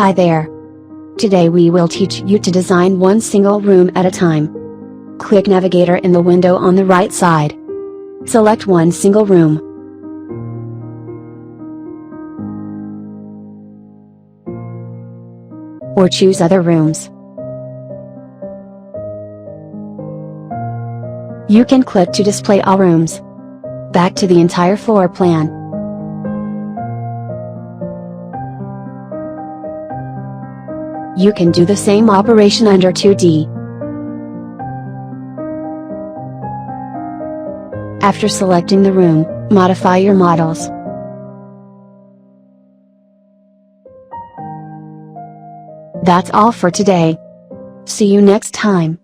Hi there. Today we will teach you to design one single room at a time. Click Navigator in the window on the right side. Select one single room. Or choose other rooms. You can click to display all rooms. Back to the entire floor plan. You can do the same operation under 2D. After selecting the room, modify your models. That's all for today. See you next time.